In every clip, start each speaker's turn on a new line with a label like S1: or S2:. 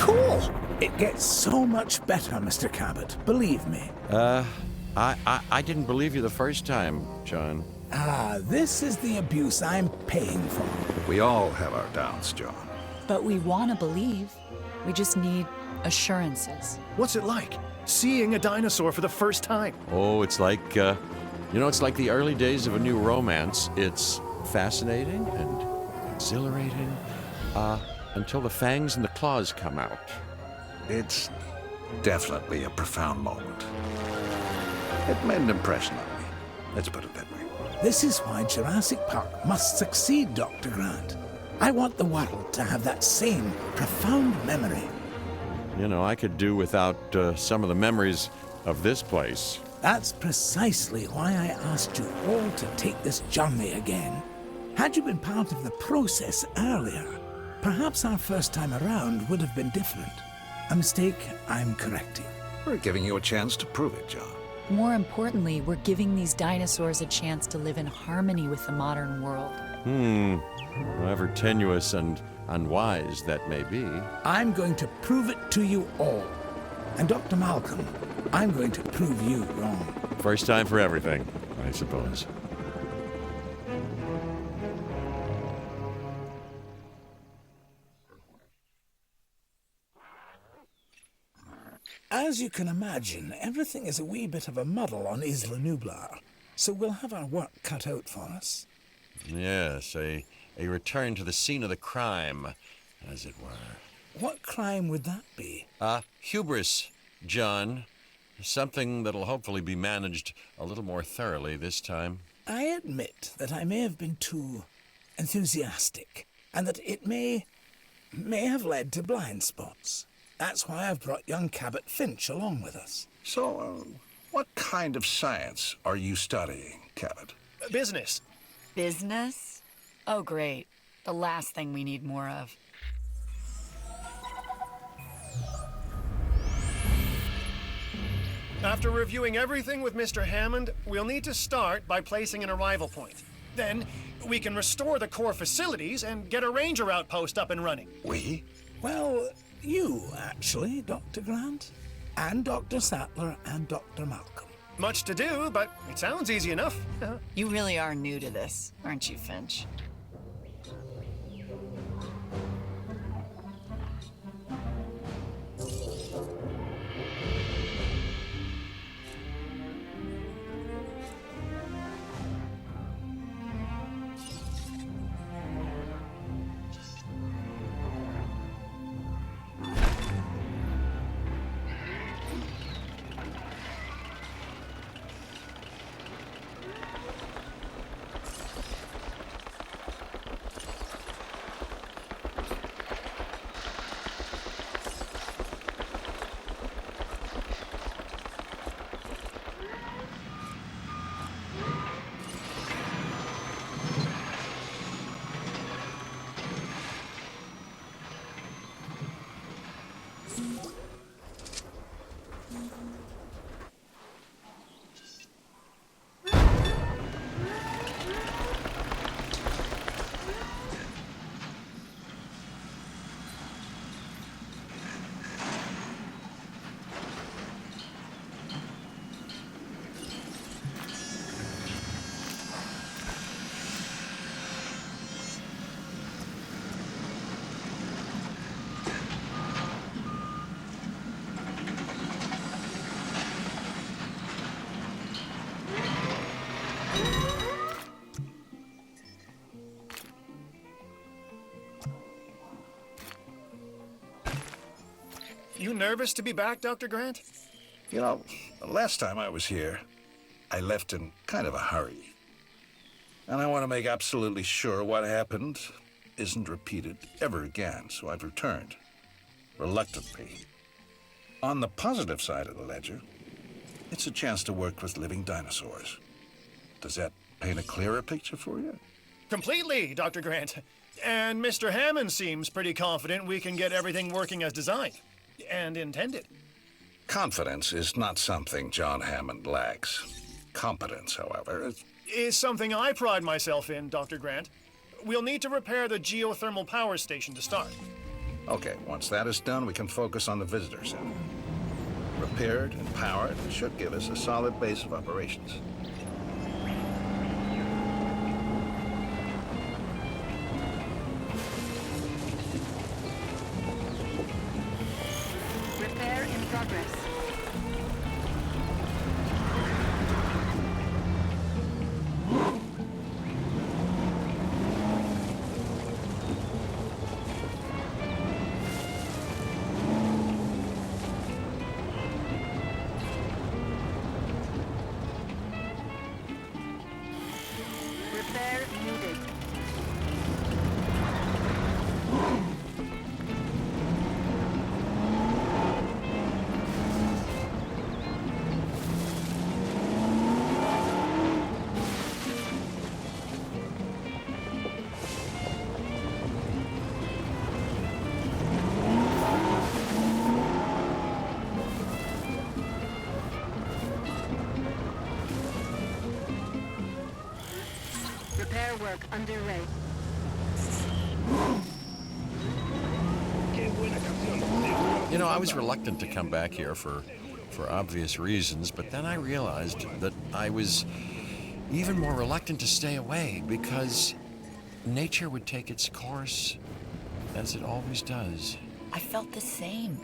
S1: Cool! It gets so much better, Mr. Cabot, believe me.
S2: I didn't believe you the first time, John.
S1: This is the abuse I'm paying for.
S3: We all have our doubts, John.
S4: But we want to believe. We just need assurances.
S5: What's it like, seeing a dinosaur for the first time?
S2: Oh, it's like, it's like the early days of a new romance. It's fascinating and exhilarating, until the fangs and the claws come out.
S3: It's definitely a profound moment. It made an impression on me. Let's put it that way.
S1: This is why Jurassic Park must succeed, Dr. Grant. I want the world to have that same profound memory.
S2: You know, I could do without some of the memories of this place.
S1: That's precisely why I asked you all to take this journey again. Had you been part of the process earlier, perhaps our first time around would have been different. A mistake I'm correcting.
S3: We're giving you a chance to prove it, John.
S4: More importantly, we're giving these dinosaurs a chance to live in harmony with the modern world.
S2: However tenuous and unwise that may be.
S1: I'm going to prove it to you all. And Dr. Malcolm, I'm going to prove you wrong.
S2: First time for everything, I suppose.
S1: As you can imagine, everything is a wee bit of a muddle on Isla Nublar, so we'll have our work cut out for us.
S2: Yes, a return to the scene of the crime, as it were.
S1: What crime would that be?
S2: Hubris, John. Something that'll hopefully be managed a little more thoroughly this time.
S1: I admit that I may have been too enthusiastic, and that it may have led to blind spots. That's why I've brought young Cabot Finch along with us.
S3: So, what kind of science are you studying, Cabot?
S5: Business.
S4: Business? Oh, great. The last thing we need more of.
S5: After reviewing everything with Mr. Hammond, we'll need to start by placing an arrival point. Then, we can restore the core facilities and get a ranger outpost up and running.
S3: We?
S1: Well, you, actually, Dr. Grant, and Dr. Sattler and Dr. Malcolm.
S5: Much to do, but it sounds easy enough.
S4: You really are new to this, aren't you, Finch?
S5: You nervous to be back, Dr. Grant?
S3: You know, the last time I was here, I left in kind of a hurry. And I want to make absolutely sure what happened isn't repeated ever again, so I've returned, reluctantly. On the positive side of the ledger, it's a chance to work with living dinosaurs. Does that paint a clearer picture for you?
S5: Completely, Dr. Grant. And Mr. Hammond seems pretty confident we can get everything working as designed and intended.
S3: Confidence is not something John Hammond lacks. Competence, however,
S5: is something I pride myself in, Dr. Grant. We'll need to repair the geothermal power station to start.
S3: Okay, once that is done, we can focus on the visitor center. Repaired and powered, it should give us a solid base of operations.
S6: Repair in progress. Repair needed. Repair work underway.
S2: You know, I was reluctant to come back here for obvious reasons, but then I realized that I was even more reluctant to stay away because nature would take its course as it always does.
S4: I felt the same.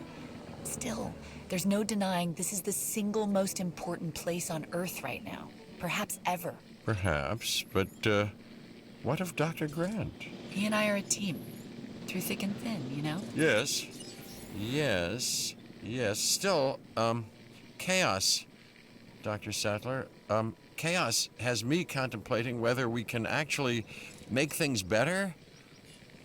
S4: Still, there's no denying this is the single most important place on Earth right now. Perhaps ever.
S2: Perhaps, but what of Dr. Grant?
S4: He and I are a team. Through thick and thin, you know?
S2: Yes. Still, chaos, Dr. Sattler. Chaos has me contemplating whether we can actually make things better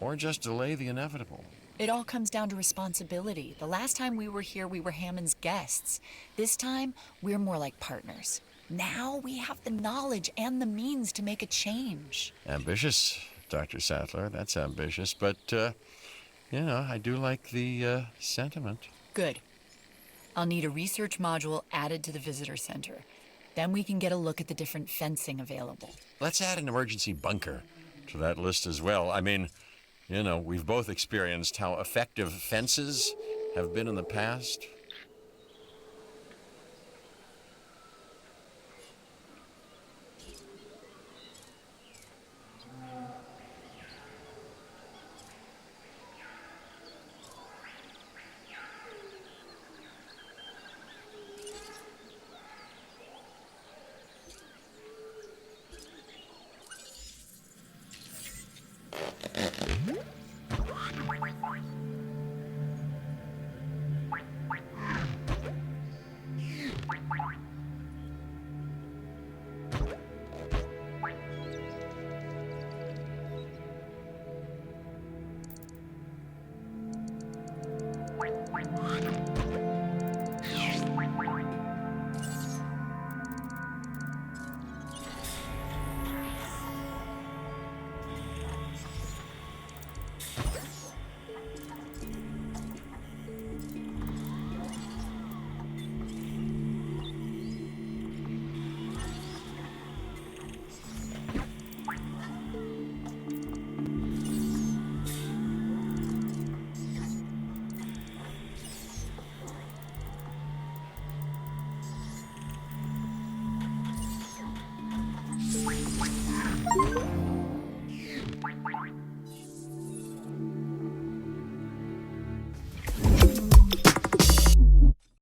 S2: or just delay the inevitable.
S4: It all comes down to responsibility. The last time we were here, we were Hammond's guests. This time, we're more like partners. Now we have the knowledge and the means to make a change.
S2: Ambitious, Dr. Sattler. That's ambitious, but, I do like the sentiment.
S4: Good. I'll need a research module added to the visitor center. Then we can get a look at the different fencing available.
S2: Let's add an emergency bunker to that list as well. I mean, we've both experienced how effective fences have been in the past.